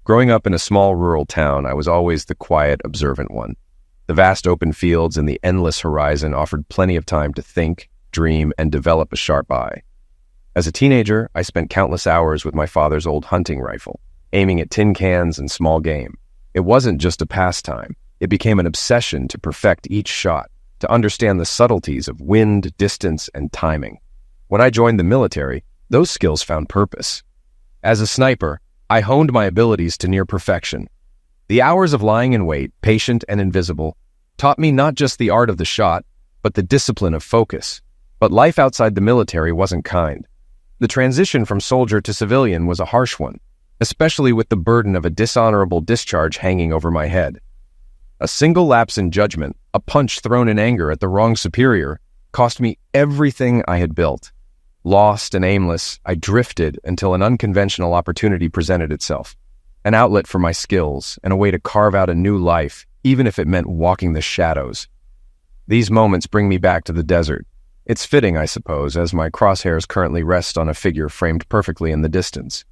Growing up in a small rural town, I was always the quiet, observant one. The vast open fields and the endless horizon offered plenty of time to think, dream, and develop a sharp eye. As a teenager, I spent countless hours with my father's old hunting rifle, aiming at tin cans and small game. It wasn't just a pastime. It became an obsession to perfect each shot, to understand the subtleties of wind, distance, and timing. When I joined the military, those skills found purpose. As a sniper, I honed my abilities to near perfection. The hours of lying in wait, patient and invisible, taught me not just the art of the shot, but the discipline of focus. But life outside the military wasn't kind. The transition from soldier to civilian was a harsh one, especially with the burden of a dishonorable discharge hanging over my head. A single lapse in judgment, a punch thrown in anger at the wrong superior, cost me everything I had built. Lost and aimless, I drifted until an unconventional opportunity presented itself. An outlet for my skills and a way to carve out a new life, even if it meant walking the shadows. These moments bring me back to the desert. It's fitting, I suppose, as my crosshairs currently rest on a figure framed perfectly in the distance.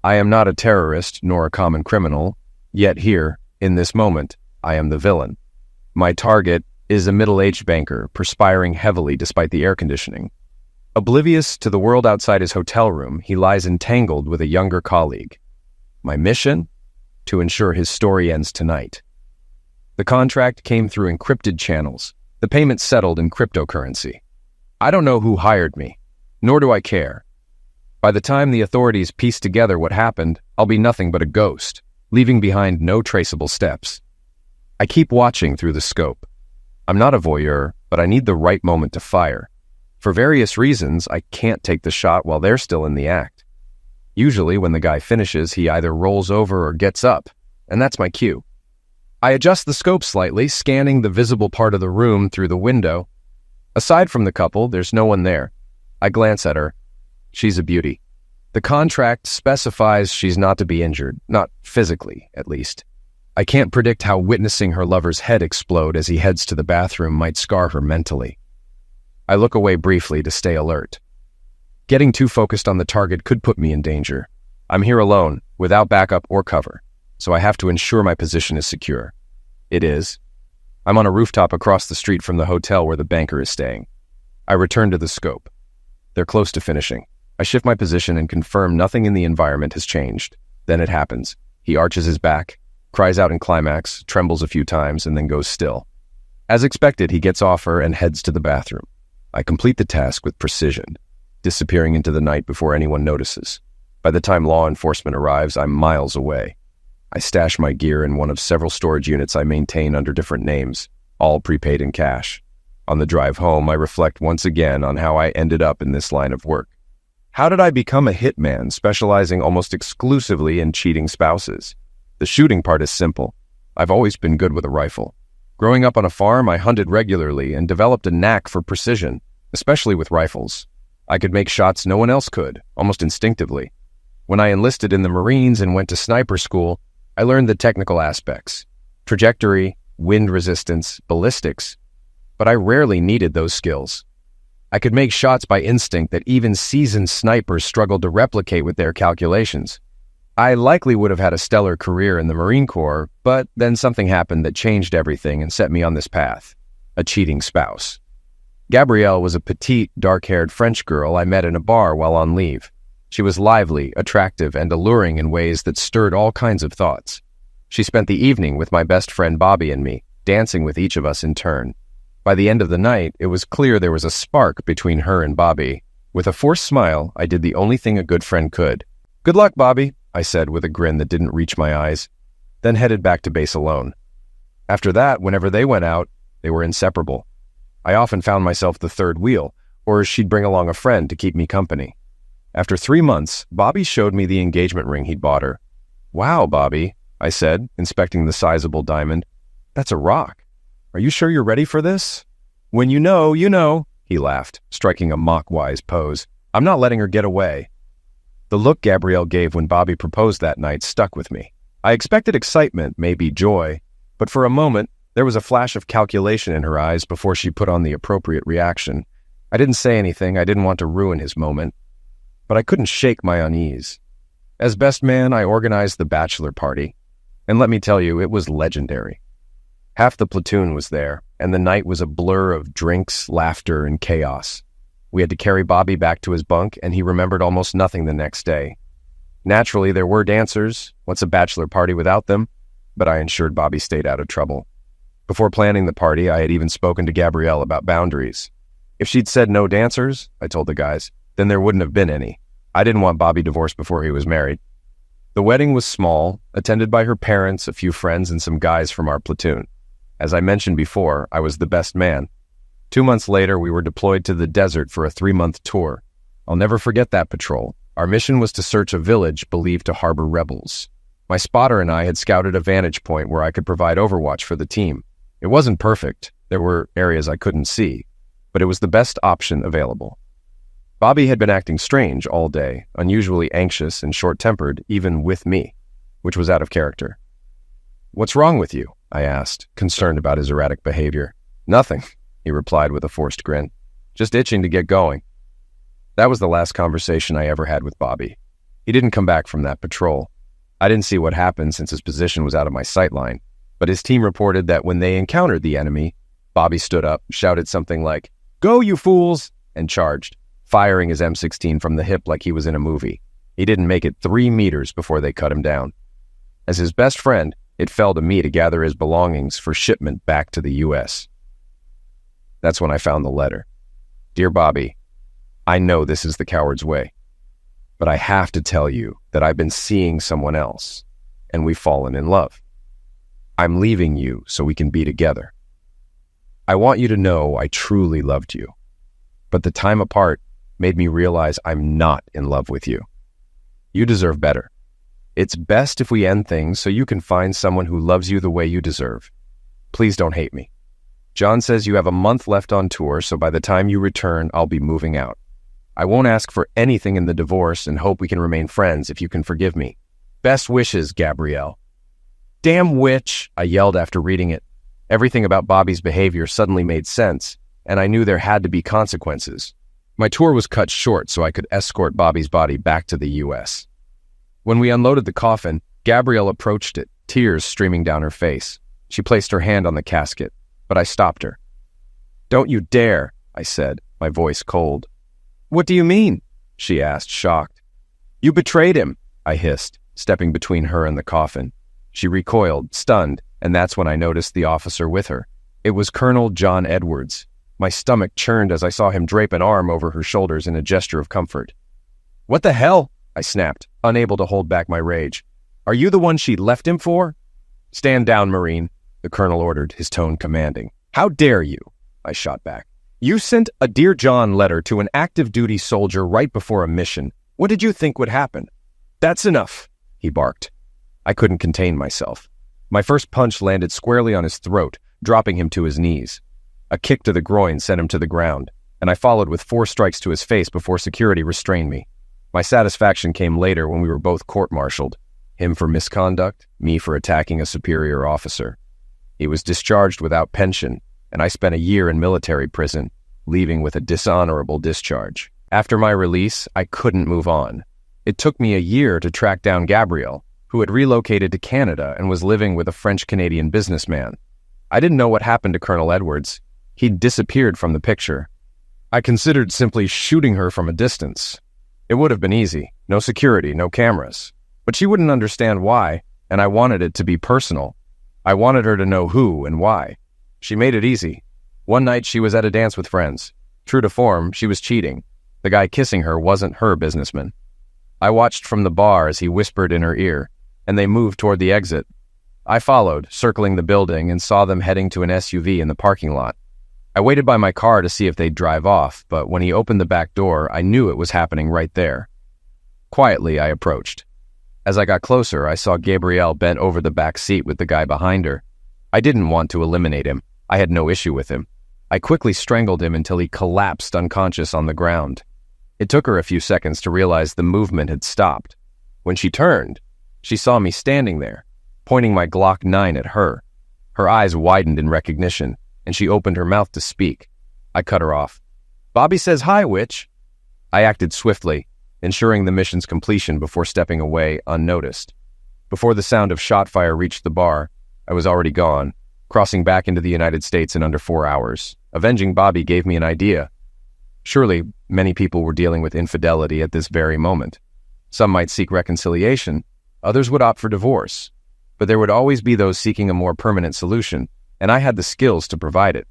I am not a terrorist nor a common criminal, yet here, in this moment, I am the villain. My target is a middle-aged banker, perspiring heavily despite the air conditioning. Oblivious to the world outside his hotel room, he lies entangled with a younger colleague. My mission? To ensure his story ends tonight. The contract came through encrypted channels, the payment settled in cryptocurrency. I don't know who hired me, nor do I care. By the time the authorities piece together what happened, I'll be nothing but a ghost, leaving behind no traceable steps. I keep watching through the scope. I'm not a voyeur, but I need the right moment to fire. For various reasons, I can't take the shot while they're still in the act. Usually, when the guy finishes, he either rolls over or gets up, and that's my cue. I adjust the scope slightly, scanning the visible part of the room through the window. Aside from the couple, there's no one there. I glance at her. She's a beauty. The contract specifies she's not to be injured, not physically, at least. I can't predict how witnessing her lover's head explode as he heads to the bathroom might scar her mentally. I look away briefly to stay alert. Getting too focused on the target could put me in danger. I'm here alone, without backup or cover, so I have to ensure my position is secure. It is. I'm on a rooftop across the street from the hotel where the banker is staying. I return to the scope. They're close to finishing. I shift my position and confirm nothing in the environment has changed. Then it happens. He arches his back, cries out in climax, trembles a few times, and then goes still. As expected, he gets off her and heads to the bathroom. I complete the task with precision, disappearing into the night before anyone notices. By the time law enforcement arrives, I'm miles away. I stash my gear in one of several storage units I maintain under different names, all prepaid in cash. On the drive home, I reflect once again on how I ended up in this line of work. How did I become a hitman specializing almost exclusively in cheating spouses? The shooting part is simple. I've always been good with a rifle. Growing up on a farm, I hunted regularly and developed a knack for precision, especially with rifles. I could make shots no one else could, almost instinctively. When I enlisted in the Marines and went to sniper school, I learned the technical aspects: trajectory, wind resistance, ballistics. But I rarely needed those skills. I could make shots by instinct that even seasoned snipers struggled to replicate with their calculations. I likely would have had a stellar career in the Marine Corps, but then something happened that changed everything and set me on this path: a cheating spouse. Gabrielle was a petite, dark-haired French girl I met in a bar while on leave. She was lively, attractive, and alluring in ways that stirred all kinds of thoughts. She spent the evening with my best friend Bobby and me, dancing with each of us in turn. By the end of the night, it was clear there was a spark between her and Bobby. With a forced smile, I did the only thing a good friend could. "Good luck, Bobby," I said with a grin that didn't reach my eyes, then headed back to base alone. After that, whenever they went out, they were inseparable. I often found myself the third wheel, or she'd bring along a friend to keep me company. After 3 months, Bobby showed me the engagement ring he'd bought her. "Wow, Bobby," I said, inspecting the sizable diamond. "That's a rock. Are you sure you're ready for this?" "When you know, you know," he laughed, striking a mock-wise pose. "I'm not letting her get away." The look Gabrielle gave when Bobby proposed that night stuck with me. I expected excitement, maybe joy, but for a moment, there was a flash of calculation in her eyes before she put on the appropriate reaction. I didn't say anything. I didn't want to ruin his moment, but I couldn't shake my unease. As best man, I organized the bachelor party, and let me tell you, it was legendary. Half the platoon was there, and the night was a blur of drinks, laughter, and chaos. We had to carry Bobby back to his bunk, and he remembered almost nothing the next day. Naturally, there were dancers. What's a bachelor party without them? But I ensured Bobby stayed out of trouble. Before planning the party, I had even spoken to Gabrielle about boundaries. If she'd said no dancers, I told the guys, then there wouldn't have been any. I didn't want Bobby divorced before he was married. The wedding was small, attended by her parents, a few friends, and some guys from our platoon. As I mentioned before, I was the best man. 2 months later, we were deployed to the desert for a 3-month tour. I'll never forget that patrol. Our mission was to search a village believed to harbor rebels. My spotter and I had scouted a vantage point where I could provide overwatch for the team. It wasn't perfect. There were areas I couldn't see, but it was the best option available. Bobby had been acting strange all day, unusually anxious and short-tempered, even with me, which was out of character. "What's wrong with you?" I asked, concerned about his erratic behavior. "Nothing," he replied with a forced grin. "Just itching to get going." That was the last conversation I ever had with Bobby. He didn't come back from that patrol. I didn't see what happened since his position was out of my sightline, but his team reported that when they encountered the enemy, Bobby stood up, shouted something like, "Go, you fools!" and charged, firing his M16 from the hip like he was in a movie. He didn't make it 3 meters before they cut him down. As his best friend, it fell to me to gather his belongings for shipment back to the U.S. That's when I found the letter. "Dear Bobby, I know this is the coward's way, but I have to tell you that I've been seeing someone else, and we've fallen in love. I'm leaving you so we can be together. I want you to know I truly loved you, but the time apart made me realize I'm not in love with you. You deserve better. It's best if we end things so you can find someone who loves you the way you deserve. Please don't hate me. John says you have a month left on tour, so by the time you return, I'll be moving out. I won't ask for anything in the divorce and hope we can remain friends if you can forgive me. Best wishes, Gabrielle." "Damn witch," I yelled after reading it. Everything about Bobby's behavior suddenly made sense, and I knew there had to be consequences. My tour was cut short so I could escort Bobby's body back to the U.S. When we unloaded the coffin, Gabrielle approached it, tears streaming down her face. She placed her hand on the casket, but I stopped her. "Don't you dare," I said, my voice cold. "What do you mean?" she asked, shocked. "You betrayed him," I hissed, stepping between her and the coffin. She recoiled, stunned, and that's when I noticed the officer with her. It was Colonel John Edwards. My stomach churned as I saw him drape an arm over her shoulders in a gesture of comfort. "What the hell?" I snapped, unable to hold back my rage. "Are you the one she left him for?" "Stand down, Marine," the colonel ordered, his tone commanding. "How dare you?" I shot back. "You sent a Dear John letter to an active duty soldier right before a mission. What did you think would happen?" "That's enough," he barked. I couldn't contain myself. My first punch landed squarely on his throat, dropping him to his knees. A kick to the groin sent him to the ground, and I followed with 4 strikes to his face before security restrained me. My satisfaction came later when we were both court-martialed, him for misconduct, me for attacking a superior officer. He was discharged without pension, and I spent a year in military prison, leaving with a dishonorable discharge. After my release, I couldn't move on. It took me a year to track down Gabrielle, who had relocated to Canada and was living with a French-Canadian businessman. I didn't know what happened to Colonel Edwards. He'd disappeared from the picture. I considered simply shooting her from a distance. It would have been easy. No security, no cameras. But she wouldn't understand why, and I wanted it to be personal. I wanted her to know who and why. She made it easy. One night she was at a dance with friends. True to form, she was cheating. The guy kissing her wasn't her businessman. I watched from the bar as he whispered in her ear, and they moved toward the exit. I followed, circling the building, and saw them heading to an SUV in the parking lot. I waited by my car to see if they'd drive off, but when he opened the back door, I knew it was happening right there. Quietly, I approached. As I got closer, I saw Gabrielle bent over the back seat with the guy behind her. I didn't want to eliminate him. I had no issue with him. I quickly strangled him until he collapsed unconscious on the ground. It took her a few seconds to realize the movement had stopped. When she turned, she saw me standing there, pointing my Glock 9 at her. Her eyes widened in recognition, and she opened her mouth to speak. I cut her off. "Bobby says hi, witch." I acted swiftly. ensuring the mission's completion before stepping away unnoticed. Before the sound of shot fire reached the bar, I was already gone, crossing back into the United States in under 4 hours. Avenging Bobby gave me an idea. Surely, many people were dealing with infidelity at this very moment. Some might seek reconciliation, others would opt for divorce. But there would always be those seeking a more permanent solution, and I had the skills to provide it.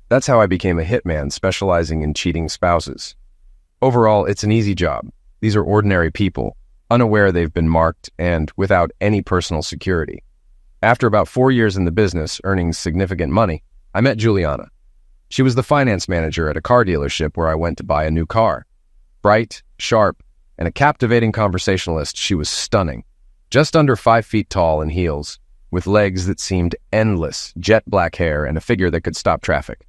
That's how I became a hitman specializing in cheating spouses. Overall, it's an easy job. These are ordinary people, unaware they've been marked and without any personal security. After about 4 years in the business, earning significant money, I met Juliana. She was the finance manager at a car dealership where I went to buy a new car. Bright, sharp, and a captivating conversationalist, she was stunning. Just under 5 feet tall in heels, with legs that seemed endless, jet black hair, and a figure that could stop traffic.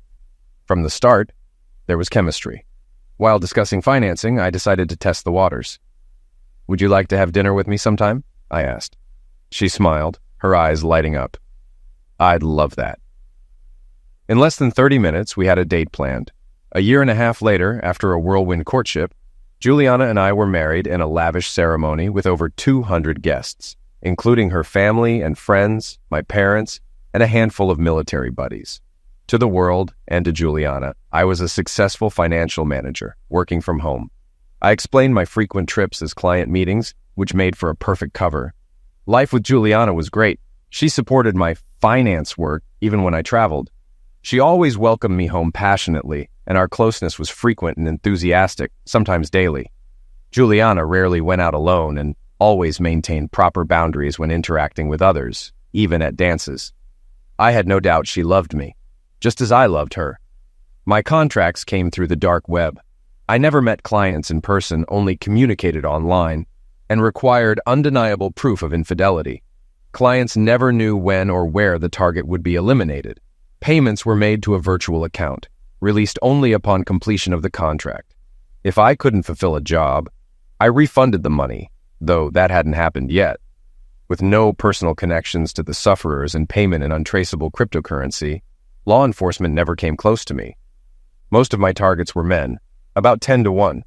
From the start, there was chemistry. While discussing financing, I decided to test the waters. "Would you like to have dinner with me sometime?" I asked. She smiled, her eyes lighting up. "I'd love that." In less than 30 minutes, we had a date planned. A year and a half later, after a whirlwind courtship, Juliana and I were married in a lavish ceremony with over 200 guests, including her family and friends, my parents, and a handful of military buddies. To the world and to Juliana, I was a successful financial manager, working from home. I explained my frequent trips as client meetings, which made for a perfect cover. Life with Juliana was great. She supported my finance work even when I traveled. She always welcomed me home passionately, and our closeness was frequent and enthusiastic, sometimes daily. Juliana rarely went out alone and always maintained proper boundaries when interacting with others, even at dances. I had no doubt she loved me, just as I loved her. My contracts came through the dark web. I never met clients in person, only communicated online, and required undeniable proof of infidelity. Clients never knew when or where the target would be eliminated. Payments were made to a virtual account, released only upon completion of the contract. If I couldn't fulfill a job, I refunded the money, though that hadn't happened yet. With no personal connections to the sufferers and payment in untraceable cryptocurrency, law enforcement never came close to me. Most of my targets were men, about 10 to 1.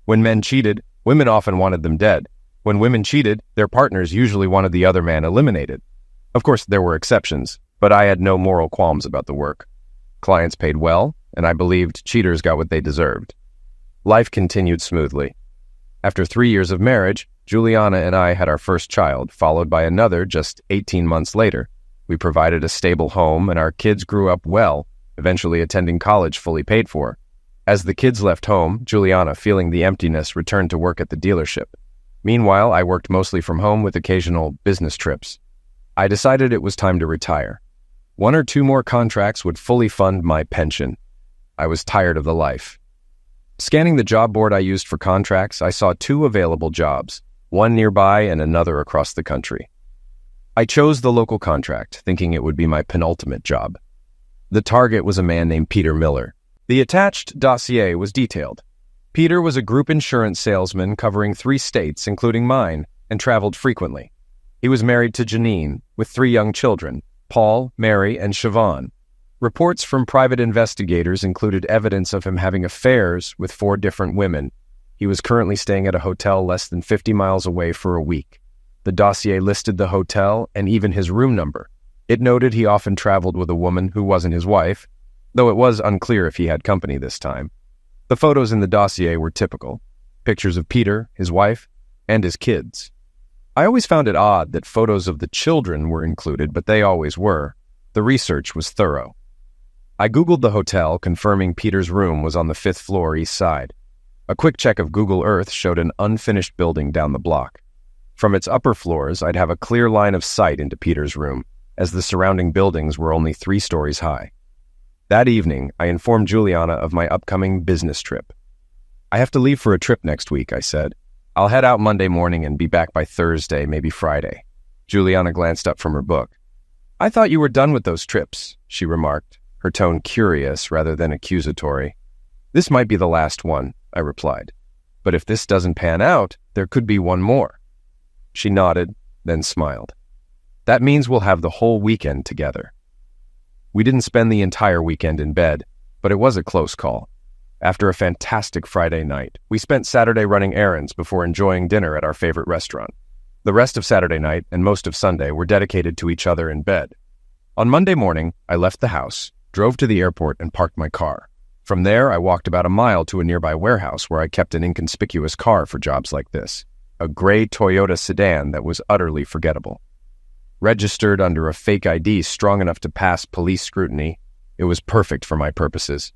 When men cheated, women often wanted them dead. When women cheated, their partners usually wanted the other man eliminated. Of course, there were exceptions, but I had no moral qualms about the work. Clients paid well, and I believed cheaters got what they deserved. Life continued smoothly. After 3 years of marriage, Juliana and I had our first child, followed by another just 18 months later. We provided a stable home, and our kids grew up well, eventually attending college fully paid for. As the kids left home, Juliana, feeling the emptiness, returned to work at the dealership. Meanwhile, I worked mostly from home with occasional business trips. I decided it was time to retire. 1 or 2 more contracts would fully fund my pension. I was tired of the life. Scanning the job board I used for contracts, I saw 2 available jobs, one nearby and another across the country. I chose the local contract, thinking it would be my penultimate job. The target was a man named Peter Miller. The attached dossier was detailed. Peter was a group insurance salesman covering 3 states, including mine, and traveled frequently. He was married to Janine, with 3 young children, Paul, Mary, and Siobhan. Reports from private investigators included evidence of him having affairs with 4 different women. He was currently staying at a hotel less than 50 miles away for a week. The dossier listed the hotel and even his room number. It noted he often traveled with a woman who wasn't his wife, though it was unclear if he had company this time. The photos in the dossier were typical. Pictures of Peter, his wife, and his kids. I always found it odd that photos of the children were included, but they always were. The research was thorough. I Googled the hotel, confirming Peter's room was on the 5th floor east side. A quick check of Google Earth showed an unfinished building down the block. From its upper floors, I'd have a clear line of sight into Peter's room, as the surrounding buildings were only 3 stories high. That evening, I informed Juliana of my upcoming business trip. "I have to leave for a trip next week," I said. "I'll head out Monday morning and be back by Thursday, maybe Friday." Juliana glanced up from her book. "I thought you were done with those trips," she remarked, her tone curious rather than accusatory. "This might be the last one," I replied. "But if this doesn't pan out, there could be one more." She nodded, then smiled. "That means we'll have the whole weekend together." We didn't spend the entire weekend in bed, but it was a close call. after a fantastic Friday night. We spent Saturday running errands before enjoying dinner at our favorite restaurant. The rest of Saturday night and most of Sunday were dedicated to each other in bed. On Monday morning, I left the house, drove to the airport, and parked my car. From there, I walked about a mile to a nearby warehouse where I kept an inconspicuous car for jobs like this, a gray Toyota sedan that was utterly forgettable. Registered under a fake ID strong enough to pass police scrutiny, it was perfect for my purposes.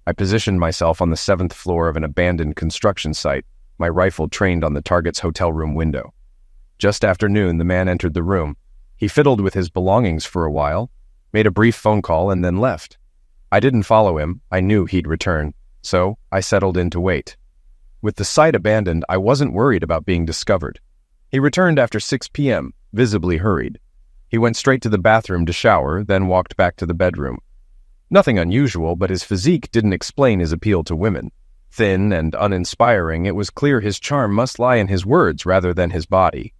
I positioned myself on the 7th floor of an abandoned construction site, my rifle trained on the target's hotel room window. Just after noon, the man entered the room. He fiddled with his belongings for a while, made a brief phone call, and then left. I didn't follow him. I knew he'd return, so I settled in to wait. With the site abandoned, I wasn't worried about being discovered. He returned after 6 p.m., visibly hurried. He went straight to the bathroom to shower, then walked back to the bedroom. Nothing unusual, but his physique didn't explain his appeal to women. Thin and uninspiring, it was clear his charm must lie in his words rather than his body.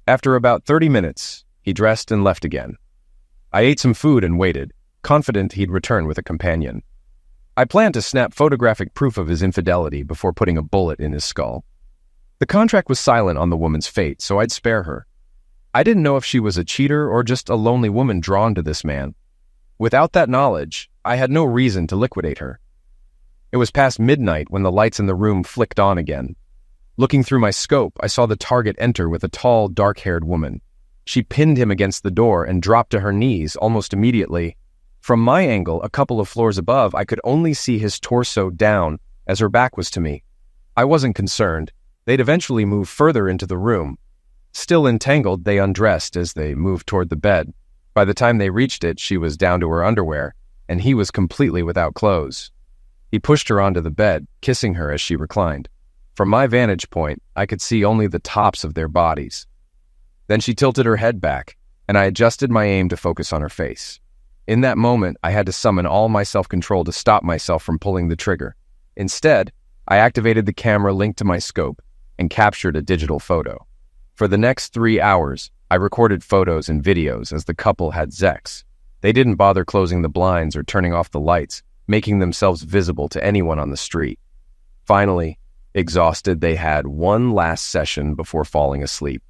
After about 30 minutes, he dressed and left again. I ate some food and waited, confident he'd return with a companion. I planned to snap photographic proof of his infidelity before putting a bullet in his skull. The contract was silent on the woman's fate, so I'd spare her. I didn't know if she was a cheater or just a lonely woman drawn to this man. Without that knowledge, I had no reason to liquidate her. It was past midnight when the lights in the room flicked on again. Looking through my scope, I saw the target enter with a tall, dark-haired woman. She pinned him against the door and dropped to her knees almost immediately. From my angle, a couple of floors above, I could only see his torso down as her back was to me. I wasn't concerned. They'd eventually move further into the room. Still entangled, they undressed as they moved toward the bed. By the time they reached it, she was down to her underwear, and he was completely without clothes. He pushed her onto the bed, kissing her as she reclined. From my vantage point, I could see only the tops of their bodies. Then she tilted her head back, and I adjusted my aim to focus on her face. In that moment, I had to summon all my self-control to stop myself from pulling the trigger. Instead, I activated the camera linked to my scope and captured a digital photo. For the next 3 hours, I recorded photos and videos as the couple had sex. They didn't bother closing the blinds or turning off the lights, making themselves visible to anyone on the street. Finally, exhausted, they had one last session before falling asleep.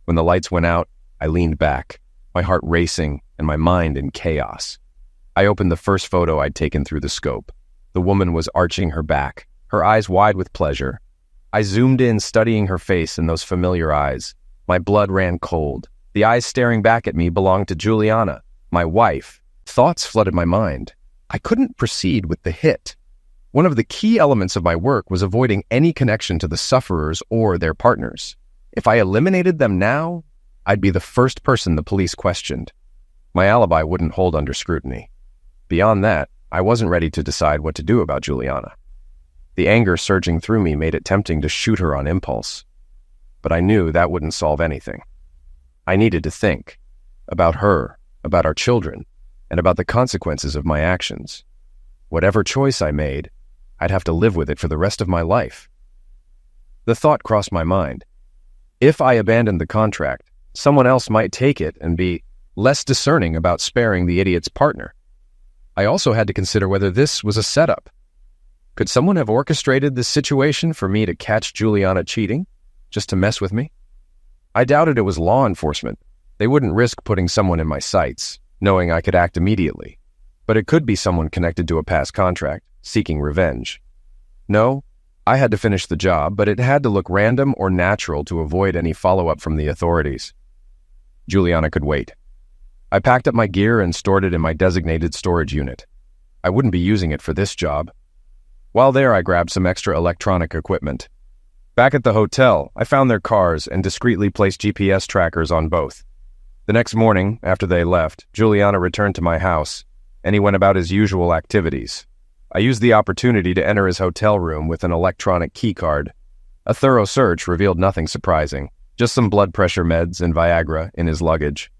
When the lights went out, I leaned back, my heart racing and my mind in chaos. I opened the first photo I'd taken through the scope. The woman was arching her back, her eyes wide with pleasure. I zoomed in, studying her face and those familiar eyes. My blood ran cold. The eyes staring back at me belonged to Juliana, my wife. Thoughts flooded my mind. I couldn't proceed with the hit. One of the key elements of my work was avoiding any connection to the sufferers or their partners. If I eliminated them now, I'd be the first person the police questioned. My alibi wouldn't hold under scrutiny. Beyond that, I wasn't ready to decide what to do about Juliana. The anger surging through me made it tempting to shoot her on impulse. But I knew that wouldn't solve anything. I needed to think about her, about our children, and about the consequences of my actions. Whatever choice I made, I'd have to live with it for the rest of my life. The thought crossed my mind. If I abandoned the contract, someone else might take it and be less discerning about sparing the idiot's partner. I also had to consider whether this was a setup. Could someone have orchestrated this situation for me to catch Juliana cheating, just to mess with me? I doubted it was law enforcement. They wouldn't risk putting someone in my sights, knowing I could act immediately. But it could be someone connected to a past contract, seeking revenge. No, I had to finish the job, but it had to look random or natural to avoid any follow-up from the authorities. Juliana could wait. I packed up my gear and stored it in my designated storage unit. I wouldn't be using it for this job. While there, I grabbed some extra electronic equipment. Back at the hotel, I found their cars and discreetly placed GPS trackers on both. The next morning, after they left, Juliana returned to my house, and he went about his usual activities. I used the opportunity to enter his hotel room with an electronic keycard. A thorough search revealed nothing surprising, just some blood pressure meds and Viagra in his luggage.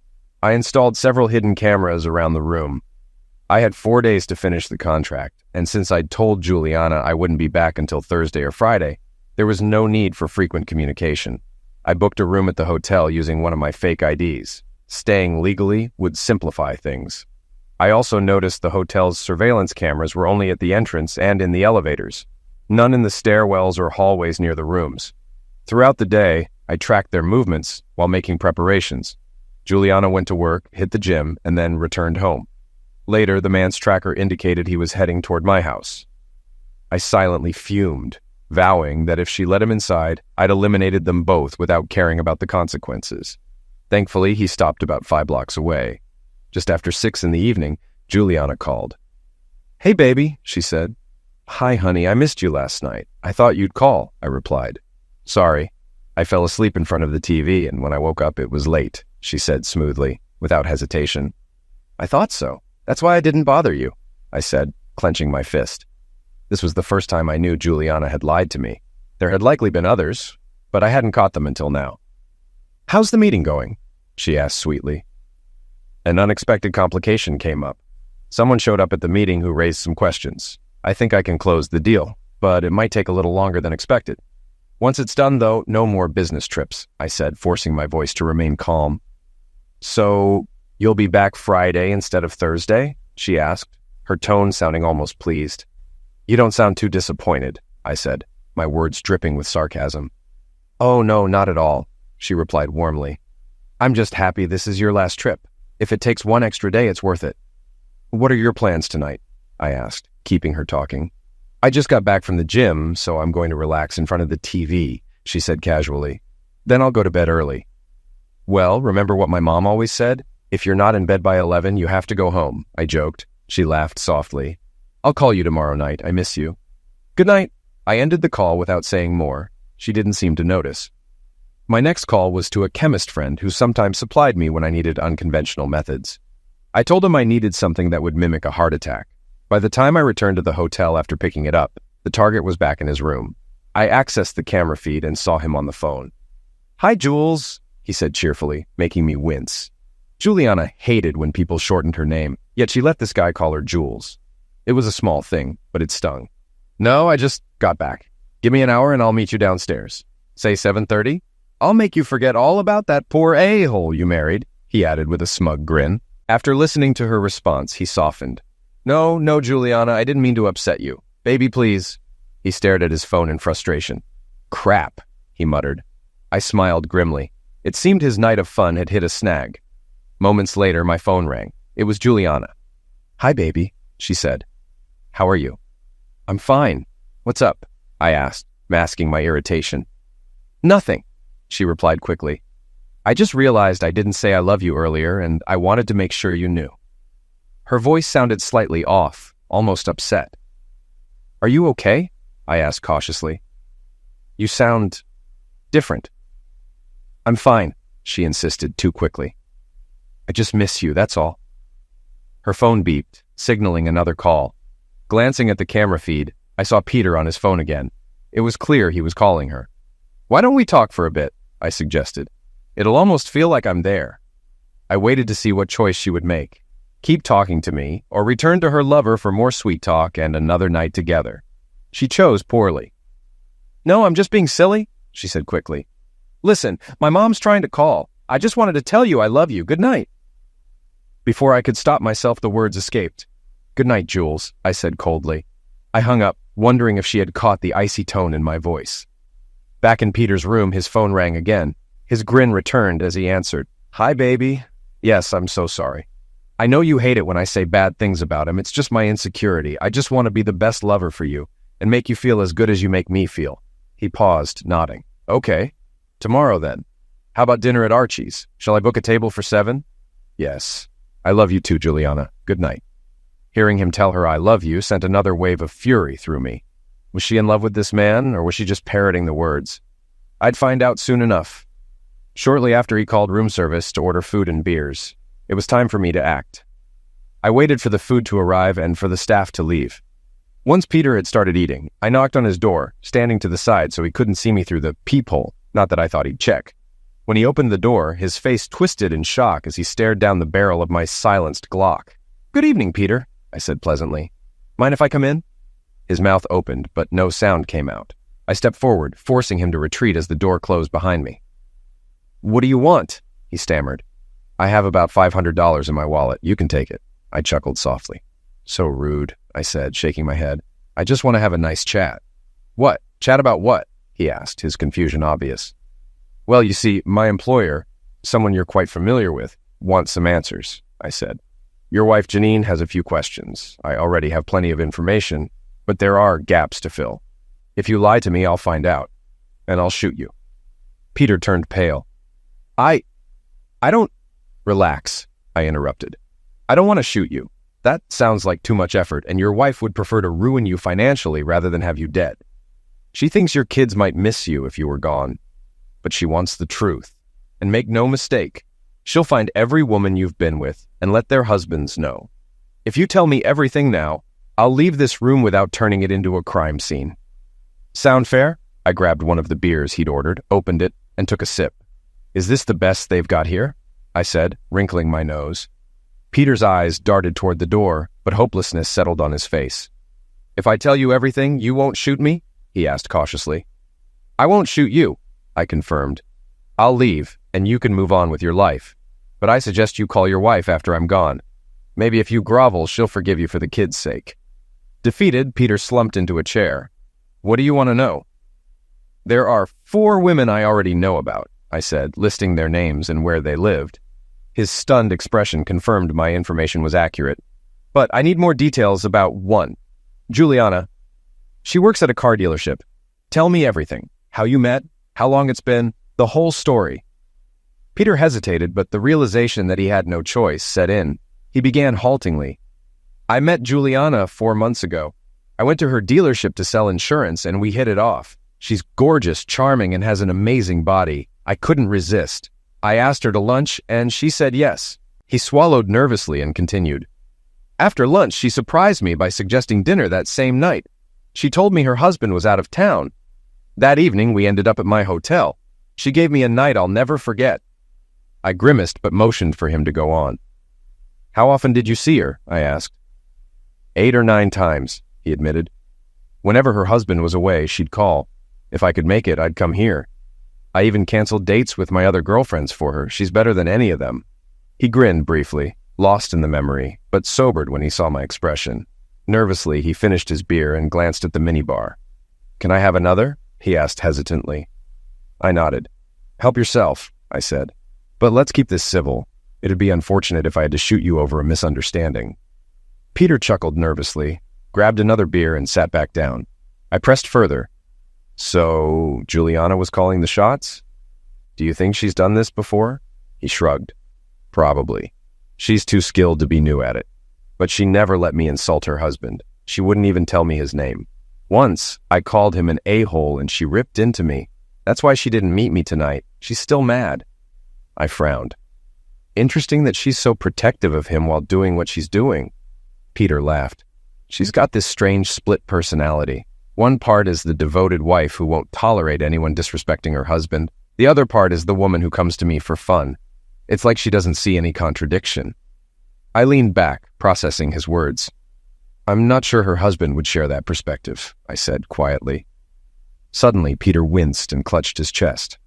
I installed several hidden cameras around the room. I had 4 days to finish the contract, and since I'd told Juliana I wouldn't be back until Thursday or Friday, there was no need for frequent communication. I booked a room at the hotel using one of my fake IDs. Staying legally would simplify things. I also noticed the hotel's surveillance cameras were only at the entrance and in the elevators, none in the stairwells or hallways near the rooms. Throughout the day, I tracked their movements while making preparations. Juliana went to work, hit the gym, and then returned home. Later, the man's tracker indicated he was heading toward my house. I silently fumed, vowing that if she let him inside, I'd eliminated them both without caring about the consequences. Thankfully, he stopped about 5 blocks away. Just after 6 in the evening, Juliana called. "Hey, baby," she said. "Hi, honey, I missed you last night. I thought you'd call," I replied. "Sorry. I fell asleep in front of the TV, and when I woke up, it was late," she said smoothly, without hesitation. "I thought so. That's why I didn't bother you," I said, clenching my fist. This was the first time I knew Juliana had lied to me. There had likely been others, but I hadn't caught them until now. "How's the meeting going?" she asked sweetly. An unexpected complication came up. Someone showed up at the meeting who raised some questions. I think I can close the deal, but it might take a little longer than expected. "Once it's done, though, no more business trips," I said, forcing my voice to remain calm. "So, you'll be back Friday instead of Thursday?" she asked, her tone sounding almost pleased. "You don't sound too disappointed," I said, my words dripping with sarcasm. "Oh, no, not at all," she replied warmly. "I'm just happy this is your last trip. If it takes 1 extra day, it's worth it." "What are your plans tonight?" I asked, keeping her talking. "I just got back from the gym, so I'm going to relax in front of the TV," she said casually. "Then I'll go to bed early." "Well, remember what my mom always said? If you're not in bed by 11, you have to go home," I joked. She laughed softly. "I'll call you tomorrow night. I miss you." "Good night." I ended the call without saying more. She didn't seem to notice. My next call was to a chemist friend who sometimes supplied me when I needed unconventional methods. I told him I needed something that would mimic a heart attack. By the time I returned to the hotel after picking it up, the target was back in his room. I accessed the camera feed and saw him on the phone. "Hi, Jules," he said cheerfully, making me wince. Juliana hated when people shortened her name, yet she let this guy call her Jules. It was a small thing, but it stung. "No, I just got back. Give me an hour and I'll meet you downstairs. Say 7:30? I'll make you forget all about that poor a-hole you married," he added with a smug grin. After listening to her response, he softened. No, Juliana, I didn't mean to upset you. Baby, please." He stared at his phone in frustration. "Crap," he muttered. I smiled grimly. It seemed his night of fun had hit a snag. Moments later, my phone rang. It was Juliana. "Hi, baby," she said. "How are you?" "I'm fine. What's up?" I asked, masking my irritation. "Nothing," she replied quickly. "I just realized I didn't say I love you earlier, and I wanted to make sure you knew." Her voice sounded slightly off, almost upset. "Are you okay?" I asked cautiously. "You sound different." "I'm fine," she insisted too quickly. "I just miss you, that's all." Her phone beeped, signaling another call. Glancing at the camera feed, I saw Peter on his phone again. It was clear he was calling her. "Why don't we talk for a bit?" I suggested. "It'll almost feel like I'm there." I waited to see what choice she would make. Keep talking to me, or return to her lover for more sweet talk and another night together. She chose poorly. "No, I'm just being silly," she said quickly. "Listen, my mom's trying to call. I just wanted to tell you I love you. Good night." Before I could stop myself, the words escaped. "Good night, Jules," I said coldly. I hung up, wondering if she had caught the icy tone in my voice. Back in Peter's room, his phone rang again. His grin returned as he answered. "Hi, baby. Yes, I'm so sorry. I know you hate it when I say bad things about him. It's just my insecurity. I just want to be the best lover for you and make you feel as good as you make me feel." He paused, nodding. "Okay. Tomorrow, then. How about dinner at Archie's? Shall I book a table for 7? "Yes. I love you too, Juliana. Good night." Hearing him tell her I love you sent another wave of fury through me. Was she in love with this man, or was she just parroting the words? I'd find out soon enough. Shortly after he called room service to order food and beers, it was time for me to act. I waited for the food to arrive and for the staff to leave. Once Peter had started eating, I knocked on his door, standing to the side so he couldn't see me through the peephole, not that I thought he'd check. When he opened the door, his face twisted in shock as he stared down the barrel of my silenced Glock. "Good evening, Peter," I said pleasantly. "Mind if I come in?" His mouth opened, but no sound came out. I stepped forward, forcing him to retreat as the door closed behind me. "What do you want?" he stammered. "I have about $500 in my wallet. You can take it." I chuckled softly. So rude, I said, shaking my head. I just want to have a nice chat. What? Chat about what? He asked, his confusion obvious. Well, you see, my employer, someone you're quite familiar with, wants some answers, I said. Your wife Janine has a few questions. I already have plenty of information, but there are gaps to fill. If you lie to me, I'll find out, and I'll shoot you. Peter turned pale. I don't... Relax, I interrupted. I don't want to shoot you. That sounds like too much effort, and your wife would prefer to ruin you financially rather than have you dead. She thinks your kids might miss you if you were gone, but she wants the truth. And make no mistake, she'll find every woman you've been with and let their husbands know. If you tell me everything now, I'll leave this room without turning it into a crime scene. Sound fair? I grabbed one of the beers he'd ordered, opened it, and took a sip. Is this the best they've got here? I said, wrinkling my nose. Peter's eyes darted toward the door, but hopelessness settled on his face. If I tell you everything, you won't shoot me? He asked cautiously. I won't shoot you, I confirmed. I'll leave, and you can move on with your life. But I suggest you call your wife after I'm gone. Maybe if you grovel, she'll forgive you for the kids' sake. Defeated, Peter slumped into a chair. What do you want to know? There are 4 women I already know about, I said, listing their names and where they lived. His stunned expression confirmed my information was accurate. But I need more details about one. Juliana. She works at a car dealership. Tell me everything. How you met, how long it's been, the whole story. Peter hesitated, but the realization that he had no choice set in. He began haltingly. I met Juliana 4 months ago. I went to her dealership to sell insurance, and we hit it off. She's gorgeous, charming, and has an amazing body. I couldn't resist. I asked her to lunch, and she said yes. He swallowed nervously and continued. After lunch, she surprised me by suggesting dinner that same night. She told me her husband was out of town. That evening, we ended up at my hotel. She gave me a night I'll never forget. I grimaced but motioned for him to go on. How often did you see her? I asked. 8 or 9 times, he admitted. Whenever her husband was away, she'd call. If I could make it, I'd come here. I even canceled dates with my other girlfriends for her. She's better than any of them. He grinned briefly, lost in the memory, but sobered when he saw my expression. Nervously, he finished his beer and glanced at the minibar. Can I have another? He asked hesitantly. I nodded. Help yourself, I said. But let's keep this civil. It'd be unfortunate if I had to shoot you over a misunderstanding. Peter chuckled nervously, grabbed another beer, and sat back down. I pressed further. So, Juliana was calling the shots? Do you think she's done this before? He shrugged. Probably. She's too skilled to be new at it. But she never let me insult her husband. She wouldn't even tell me his name. Once, I called him an a-hole and she ripped into me. That's why she didn't meet me tonight. She's still mad. I frowned. Interesting that she's so protective of him while doing what she's doing. Peter laughed. She's got this strange split personality. One part is the devoted wife who won't tolerate anyone disrespecting her husband. The other part is the woman who comes to me for fun. It's like she doesn't see any contradiction. I leaned back, processing his words. I'm not sure her husband would share that perspective, I said quietly. Suddenly, Peter winced and clutched his chest.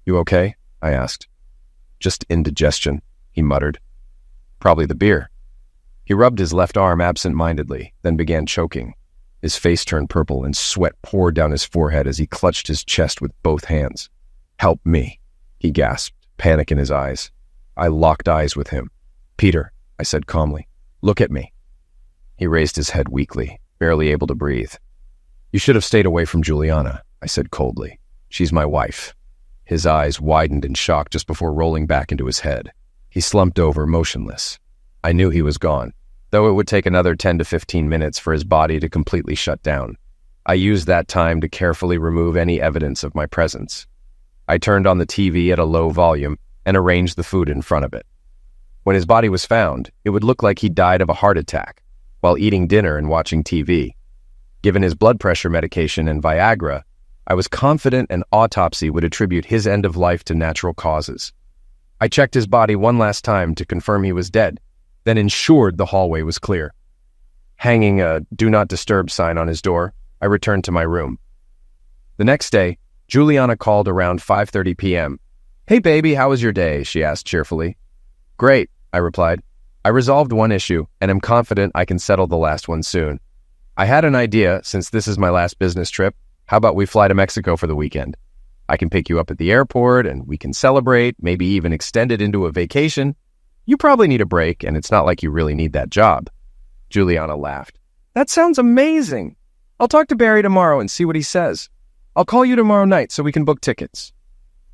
You okay? I asked. Just indigestion, he muttered. Probably the beer. He rubbed his left arm absent-mindedly, then began choking. His face turned purple and sweat poured down his forehead as he clutched his chest with both hands. Help me, he gasped, panic in his eyes. I locked eyes with him. Peter, I said calmly, look at me. He raised his head weakly, barely able to breathe. You should have stayed away from Juliana, I said coldly. She's my wife. His eyes widened in shock just before rolling back into his head. He slumped over, motionless. I knew he was gone, though it would take another 10 to 15 minutes for his body to completely shut down. I used that time to carefully remove any evidence of my presence. I turned on the TV at a low volume and arranged the food in front of it. When his body was found, it would look like he died of a heart attack while eating dinner and watching TV. Given his blood pressure medication and Viagra, I was confident an autopsy would attribute his end of life to natural causes. I checked his body one last time to confirm he was dead, then ensured the hallway was clear. Hanging a "Do Not Disturb" sign on his door, I returned to my room. The next day, Juliana called around 5:30 p.m. Hey baby, how was your day? She asked cheerfully. Great, I replied. I resolved one issue and am confident I can settle the last one soon. I had an idea, since this is my last business trip. How about we fly to Mexico for the weekend? I can pick you up at the airport and we can celebrate, maybe even extend it into a vacation. You probably need a break, and it's not like you really need that job. Juliana laughed. That sounds amazing. I'll talk to Barry tomorrow and see what he says. I'll call you tomorrow night so we can book tickets.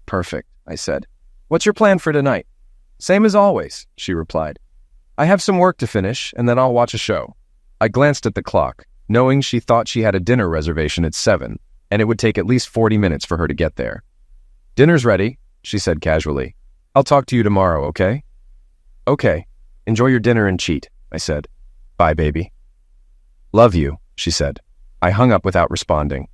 Perfect, I said. What's your plan for tonight? Same as always, she replied. I have some work to finish, and then I'll watch a show. I glanced at the clock, knowing she thought she had a dinner reservation at 7, and it would take at least 40 minutes for her to get there. Dinner's ready, she said casually. I'll talk to you tomorrow, okay? Okay. Enjoy your dinner and cheat, I said. Bye, baby. Love you, she said. I hung up without responding.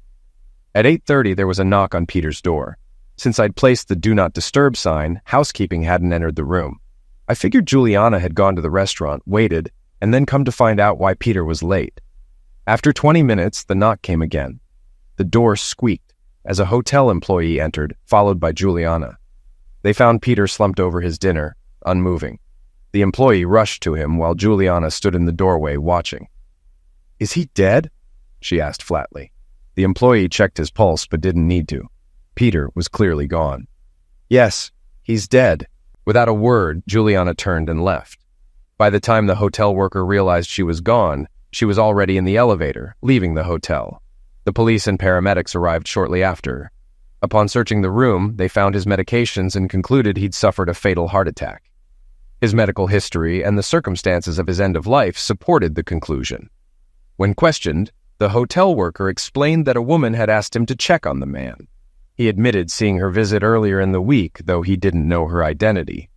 At 8:30, there was a knock on Peter's door. Since I'd placed the Do Not Disturb sign, housekeeping hadn't entered the room. I figured Juliana had gone to the restaurant, waited, and then come to find out why Peter was late. After 20 minutes, the knock came again. The door squeaked as a hotel employee entered, followed by Juliana. They found Peter slumped over his dinner, unmoving. The employee rushed to him while Juliana stood in the doorway watching. Is he dead? She asked flatly. The employee checked his pulse but didn't need to. Peter was clearly gone. Yes, he's dead. Without a word, Juliana turned and left. By the time the hotel worker realized she was gone, she was already in the elevator, leaving the hotel. The police and paramedics arrived shortly after. Upon searching the room, they found his medications and concluded he'd suffered a fatal heart attack. His medical history and the circumstances of his end of life supported the conclusion. When questioned, the hotel worker explained that a woman had asked him to check on the man. He admitted seeing her visit earlier in the week, though he didn't know her identity.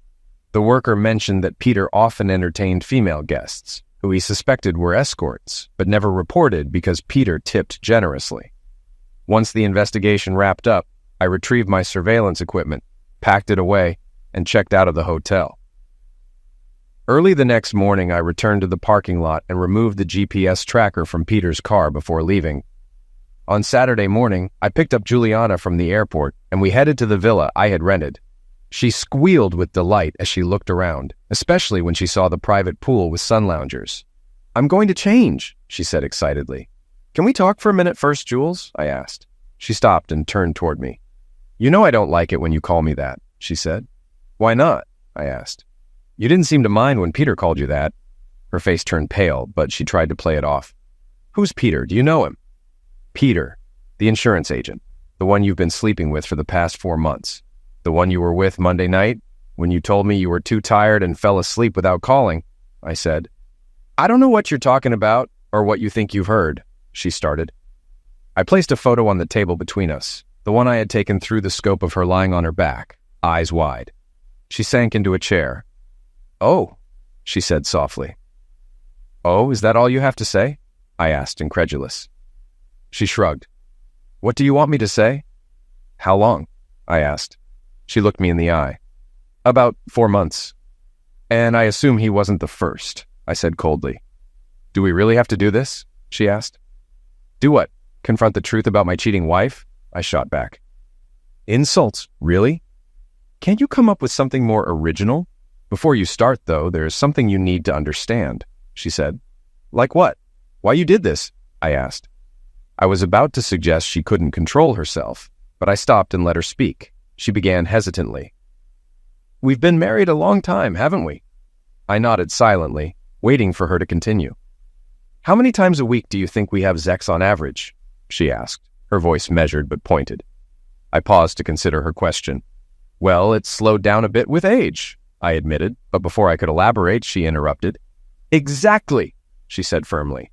The worker mentioned that Peter often entertained female guests, who he suspected were escorts, but never reported because Peter tipped generously. Once the investigation wrapped up, I retrieved my surveillance equipment, packed it away, and checked out of the hotel. Early the next morning, I returned to the parking lot and removed the GPS tracker from Peter's car before leaving. On Saturday morning, I picked up Juliana from the airport, and we headed to the villa I had rented. She squealed with delight as she looked around, especially when she saw the private pool with sun loungers. I'm going to change, she said excitedly. Can we talk for a minute first, Jules? I asked. She stopped and turned toward me. You know I don't like it when you call me that, she said. Why not? I asked. You didn't seem to mind when Peter called you that. Her face turned pale, but she tried to play it off. Who's Peter? Do you know him? Peter, the insurance agent, the one you've been sleeping with for the past 4 months. The one you were with Monday night, when you told me you were too tired and fell asleep without calling, I said. I don't know what you're talking about, or what you think you've heard, she started. I placed a photo on the table between us, the one I had taken through the scope of her lying on her back, eyes wide. She sank into a chair. Oh, she said softly. Oh, is that all you have to say? I asked, incredulous. She shrugged. What do you want me to say? How long? I asked. She looked me in the eye. About 4 months. And I assume he wasn't the first, I said coldly. Do we really have to do this? She asked. Do what? Confront the truth about my cheating wife? I shot back. Insults, really? Can't you come up with something more original? Before you start, though, there's something you need to understand, she said. Like what? Why you did this? I asked. I was about to suggest she couldn't control herself, but I stopped and let her speak. She began hesitantly. We've been married a long time, haven't we? I nodded silently, waiting for her to continue. How many times a week do you think we have sex on average? She asked, her voice measured but pointed. I paused to consider her question. Well, it's slowed down a bit with age, I admitted, but before I could elaborate, she interrupted. Exactly, she said firmly.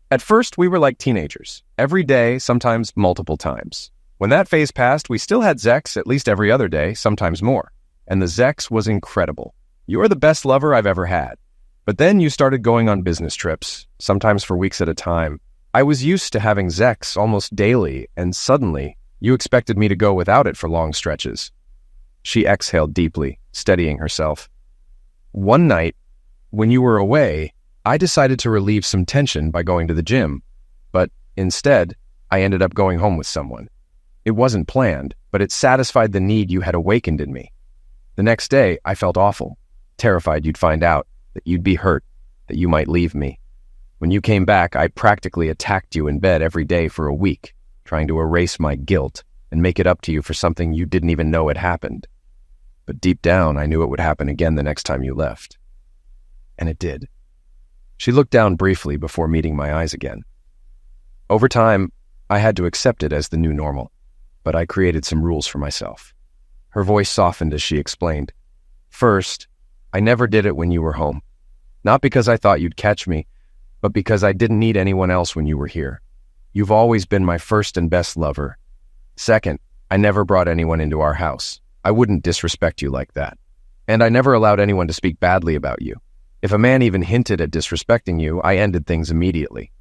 At first, we were like teenagers, every day, sometimes multiple times. When that phase passed, we still had sex at least every other day, sometimes more. And the sex was incredible. You are the best lover I've ever had. But then you started going on business trips, sometimes for weeks at a time. I was used to having sex almost daily, and suddenly, you expected me to go without it for long stretches. She exhaled deeply, steadying herself. One night, when you were away, I decided to relieve some tension by going to the gym. But instead, I ended up going home with someone. It wasn't planned, but it satisfied the need you had awakened in me. The next day, I felt awful, terrified you'd find out, that you'd be hurt, that you might leave me. When you came back, I practically attacked you in bed every day for a week, trying to erase my guilt and make it up to you for something you didn't even know had happened. But deep down, I knew it would happen again the next time you left. And it did. She looked down briefly before meeting my eyes again. Over time, I had to accept it as the new normal, but I created some rules for myself. Her voice softened as she explained. First, I never did it when you were home. Not because I thought you'd catch me, but because I didn't need anyone else when you were here. You've always been my first and best lover. Second, I never brought anyone into our house. I wouldn't disrespect you like that. And I never allowed anyone to speak badly about you. If a man even hinted at disrespecting you, I ended things immediately.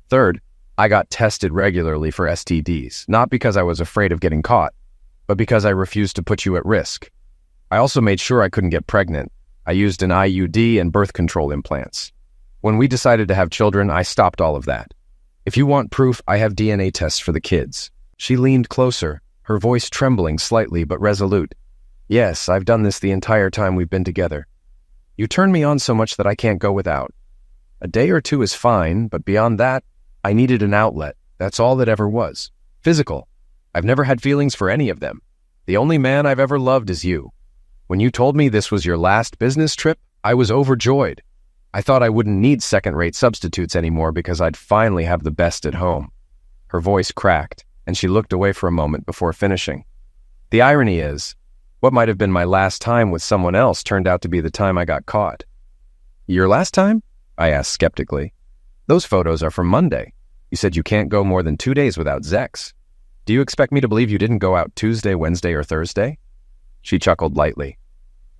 Third, I got tested regularly for STDs, not because I was afraid of getting caught, but because I refused to put you at risk. I also made sure I couldn't get pregnant. I used an IUD and birth control implants. When we decided to have children, I stopped all of that. If you want proof, I have DNA tests for the kids. She leaned closer, her voice trembling slightly but resolute. Yes, I've done this the entire time we've been together. You turn me on so much that I can't go without. A day or two is fine, but beyond that, I needed an outlet. That's all that ever was. Physical. I've never had feelings for any of them. The only man I've ever loved is you. When you told me this was your last business trip, I was overjoyed. I thought I wouldn't need second-rate substitutes anymore because I'd finally have the best at home. Her voice cracked, and she looked away for a moment before finishing. The irony is, what might have been my last time with someone else turned out to be the time I got caught. Your last time? I asked skeptically. Those photos are from Monday. You said you can't go more than 2 days without Zex. Do you expect me to believe you didn't go out Tuesday, Wednesday, or Thursday? She chuckled lightly.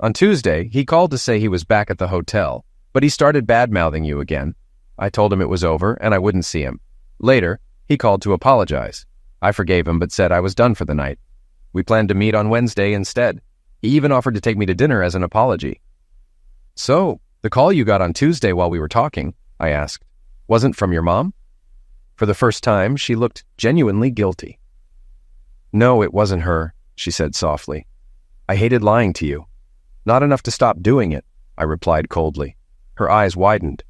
On Tuesday, he called to say he was back at the hotel, but he started bad-mouthing you again. I told him it was over and I wouldn't see him. Later, he called to apologize. I forgave him but said I was done for the night. We planned to meet on Wednesday instead. He even offered to take me to dinner as an apology. So, the call you got on Tuesday while we were talking, I asked, wasn't from your mom? For the first time, she looked genuinely guilty. No, it wasn't her, she said softly. I hated lying to you. Not enough to stop doing it, I replied coldly. Her eyes widened.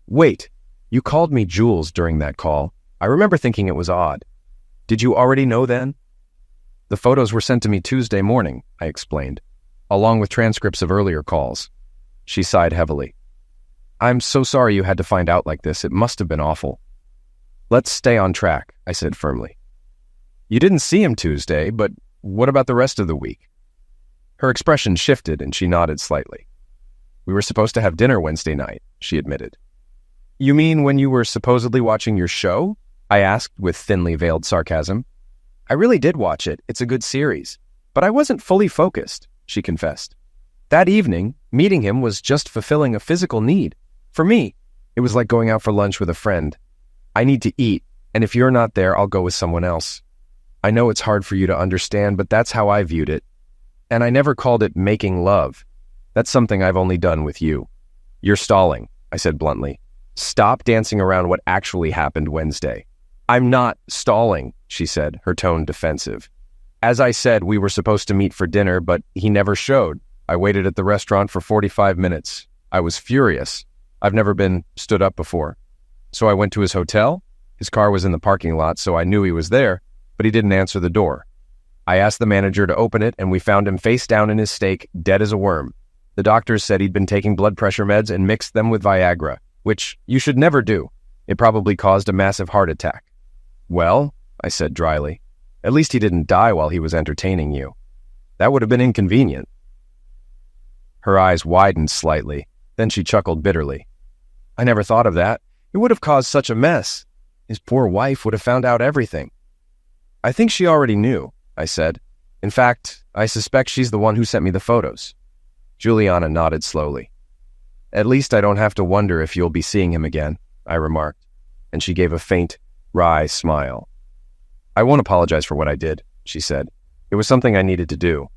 Wait, you called me Jules during that call. I remember thinking it was odd. Did you already know then? The photos were sent to me Tuesday morning, I explained, along with transcripts of earlier calls. She sighed heavily. I'm so sorry you had to find out like this. It must have been awful. Let's stay on track, I said firmly. You didn't see him Tuesday, but what about the rest of the week? Her expression shifted and she nodded slightly. We were supposed to have dinner Wednesday night, she admitted. You mean when you were supposedly watching your show? I asked with thinly veiled sarcasm. I really did watch it. It's a good series. But I wasn't fully focused, she confessed. That evening, meeting him was just fulfilling a physical need. For me, it was like going out for lunch with a friend. I need to eat, and if you're not there, I'll go with someone else. I know it's hard for you to understand, but that's how I viewed it. And I never called it making love. That's something I've only done with you. You're stalling, I said bluntly. Stop dancing around what actually happened Wednesday. I'm not stalling, she said, her tone defensive. As I said, we were supposed to meet for dinner, but he never showed. I waited at the restaurant for 45 minutes. I was furious. I've never been stood up before. So I went to his hotel. His car was in the parking lot, so I knew he was there, but he didn't answer the door. I asked the manager to open it, and we found him face down in his steak, dead as a worm. The doctors said he'd been taking blood pressure meds and mixed them with Viagra, which you should never do. It probably caused a massive heart attack. Well, I said dryly, at least he didn't die while he was entertaining you. That would have been inconvenient. Her eyes widened slightly, then she chuckled bitterly. I never thought of that. It would have caused such a mess. His poor wife would have found out everything. I think she already knew, I said. In fact, I suspect she's the one who sent me the photos. Juliana nodded slowly. At least I don't have to wonder if you'll be seeing him again, I remarked, and she gave a faint, wry smile. I won't apologize for what I did, she said. It was something I needed to do,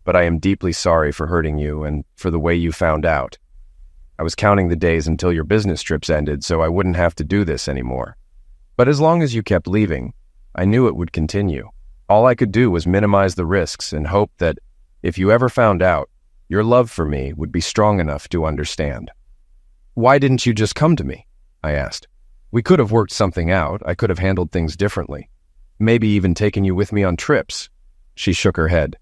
but I am deeply sorry for hurting you and for the way you found out. I was counting the days until your business trips ended so I wouldn't have to do this anymore. But as long as you kept leaving, I knew it would continue. All I could do was minimize the risks and hope that, if you ever found out, your love for me would be strong enough to understand. Why didn't you just come to me? I asked. We could have worked something out. I could have handled things differently. Maybe even taken you with me on trips. She shook her head.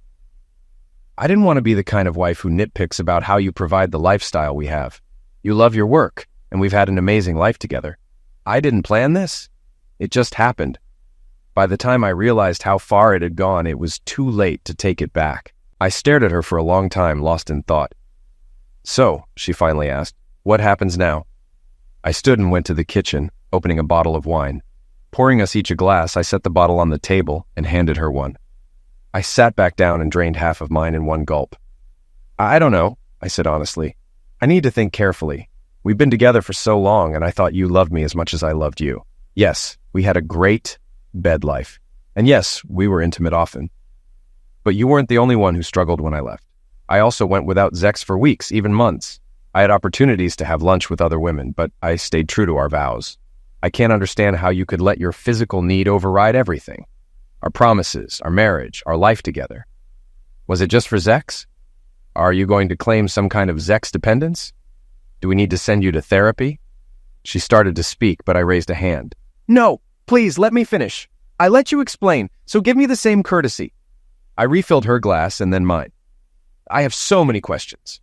I didn't want to be the kind of wife who nitpicks about how you provide the lifestyle we have. You love your work, and we've had an amazing life together. I didn't plan this. It just happened. By the time I realized how far it had gone, it was too late to take it back. I stared at her for a long time, lost in thought. So, she finally asked, what happens now? I stood and went to the kitchen, opening a bottle of wine. Pouring us each a glass, I set the bottle on the table and handed her one. I sat back down and drained half of mine in one gulp. I don't know, I said honestly. I need to think carefully. We've been together for so long, and I thought you loved me as much as I loved you. Yes, we had a great bed life. And yes, we were intimate often. But you weren't the only one who struggled when I left. I also went without sex for weeks, even months. I had opportunities to have lunch with other women, but I stayed true to our vows. I can't understand how you could let your physical need override everything. Our promises, our marriage, our life together. Was it just for sex? Are you going to claim some kind of sex dependence? Do we need to send you to therapy? She started to speak, but I raised a hand. No, please, let me finish. I let you explain, so give me the same courtesy. I refilled her glass and then mine. I have so many questions.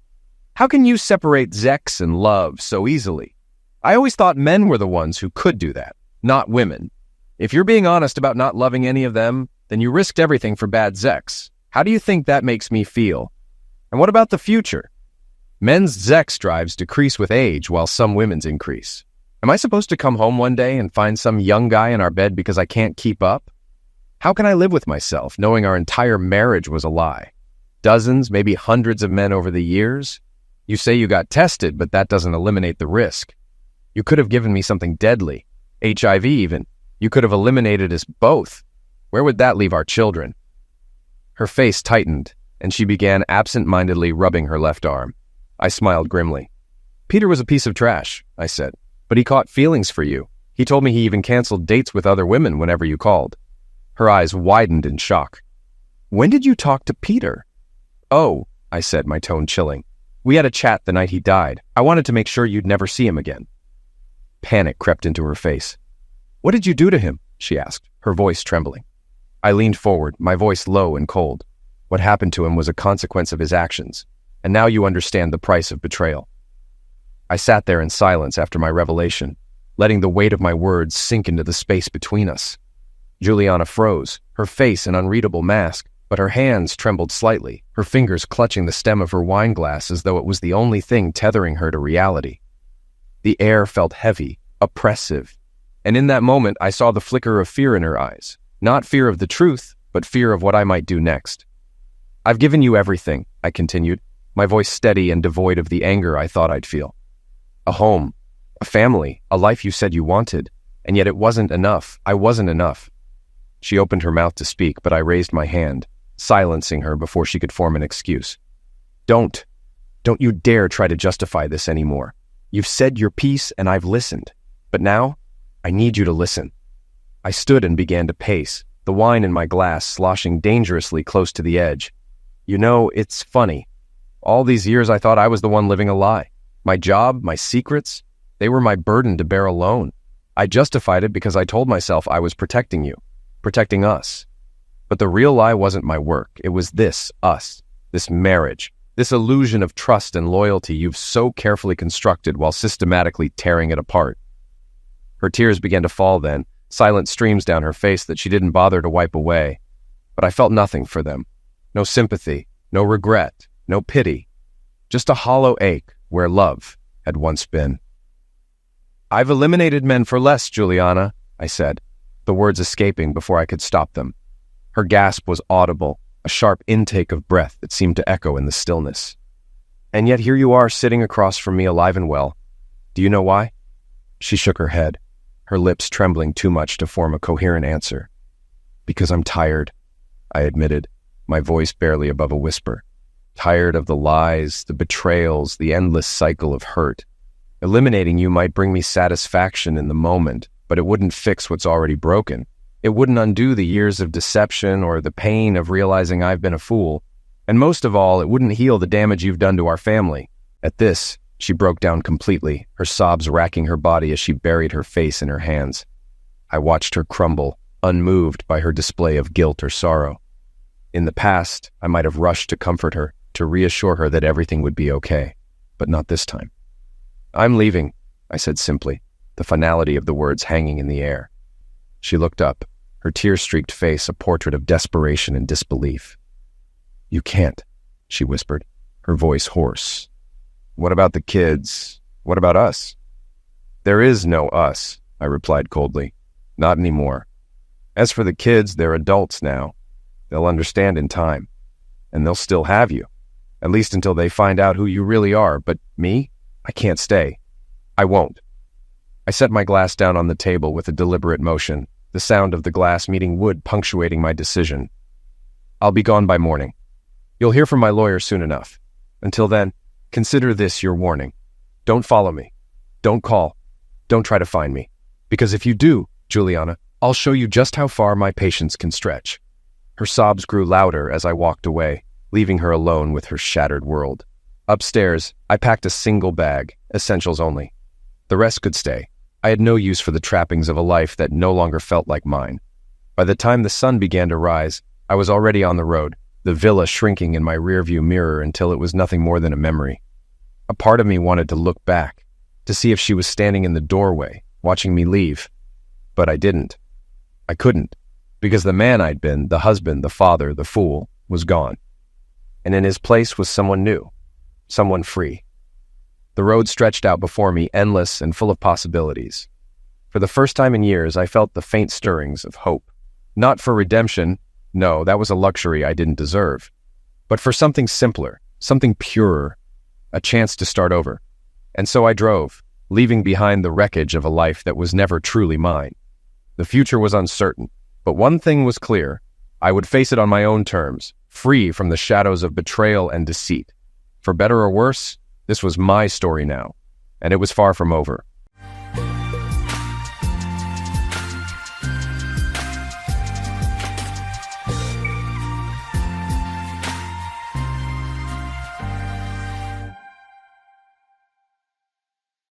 How can you separate sex and love so easily? I always thought men were the ones who could do that, not women. If you're being honest about not loving any of them, then you risked everything for bad sex. How do you think that makes me feel? And what about the future? Men's sex drives decrease with age while some women's increase. Am I supposed to come home one day and find some young guy in our bed because I can't keep up? How can I live with myself knowing our entire marriage was a lie? Dozens, maybe hundreds of men over the years? You say you got tested, but that doesn't eliminate the risk. You could have given me something deadly, HIV even. You could have eliminated us both. Where would that leave our children? Her face tightened, and she began absent-mindedly rubbing her left arm. I smiled grimly. Peter was a piece of trash, I said, but he caught feelings for you. He told me he even canceled dates with other women whenever you called. Her eyes widened in shock. When did you talk to Peter? Oh, I said, my tone chilling. We had a chat the night he died. I wanted to make sure you'd never see him again. Panic crept into her face. What did you do to him? She asked, her voice trembling. I leaned forward, my voice low and cold. What happened to him was a consequence of his actions, and now you understand the price of betrayal. I sat there in silence after my revelation, letting the weight of my words sink into the space between us. Juliana froze, her face an unreadable mask, but her hands trembled slightly, her fingers clutching the stem of her wine glass as though it was the only thing tethering her to reality. The air felt heavy, oppressive, and in that moment I saw the flicker of fear in her eyes. Not fear of the truth, but fear of what I might do next. I've given you everything, I continued, my voice steady and devoid of the anger I thought I'd feel. A home, a family, a life you said you wanted, and yet it wasn't enough. I wasn't enough. She opened her mouth to speak, but I raised my hand, silencing her before she could form an excuse. Don't you dare try to justify this anymore. You've said your piece and I've listened, but now I need you to listen. I stood and began to pace, the wine in my glass sloshing dangerously close to the edge. You know, it's funny. All these years I thought I was the one living a lie. My job, my secrets, they were my burden to bear alone. I justified it because I told myself I was protecting you, protecting us. But the real lie wasn't my work. It was this, us, this marriage, this illusion of trust and loyalty you've so carefully constructed while systematically tearing it apart. Her tears began to fall then, silent streams down her face that she didn't bother to wipe away. But I felt nothing for them. No sympathy, no regret, no pity. Just a hollow ache where love had once been. I've eliminated men for less, Juliana, I said, the words escaping before I could stop them. Her gasp was audible, a sharp intake of breath that seemed to echo in the stillness. And yet here you are sitting across from me alive and well. Do you know why? She shook her head, her lips trembling too much to form a coherent answer. Because I'm tired, I admitted, my voice barely above a whisper. Tired of the lies, the betrayals, the endless cycle of hurt. Eliminating you might bring me satisfaction in the moment, but it wouldn't fix what's already broken. It wouldn't undo the years of deception or the pain of realizing I've been a fool. And most of all, it wouldn't heal the damage you've done to our family. At this, She broke down completely, her sobs racking her body as she buried her face in her hands. I watched her crumble, unmoved by her display of guilt or sorrow. In the past, I might have rushed to comfort her, to reassure her that everything would be okay, but not this time. "I'm leaving," I said simply, the finality of the words hanging in the air. She looked up, her tear-streaked face a portrait of desperation and disbelief. "You can't," she whispered, her voice hoarse. "What about the kids? What about us?" "There is no us," I replied coldly. "Not anymore. As for the kids, they're adults now. They'll understand in time, and they'll still have you, at least until they find out who you really are. But me? I can't stay. I won't." I set my glass down on the table with a deliberate motion, the sound of the glass meeting wood punctuating my decision. "I'll be gone by morning. You'll hear from my lawyer soon enough. Until then, consider this your warning. Don't follow me. Don't call. Don't try to find me. Because if you do, Juliana, I'll show you just how far my patience can stretch." Her sobs grew louder as I walked away, leaving her alone with her shattered world. Upstairs, I packed a single bag, essentials only. The rest could stay. I had no use for the trappings of a life that no longer felt like mine. By the time the sun began to rise, I was already on the road, the villa shrinking in my rearview mirror until it was nothing more than a memory. A part of me wanted to look back, to see if she was standing in the doorway, watching me leave. But I didn't. I couldn't, because the man I'd been, the husband, the father, the fool, was gone. And in his place was someone new, someone free. The road stretched out before me, endless and full of possibilities. For the first time in years, I felt the faint stirrings of hope. Not for redemption, no, that was a luxury I didn't deserve, but for something simpler, something purer, a chance to start over. And so I drove, leaving behind the wreckage of a life that was never truly mine. The future was uncertain, but one thing was clear. I would face it on my own terms, free from the shadows of betrayal and deceit. For better or worse, this was my story now, and it was far from over.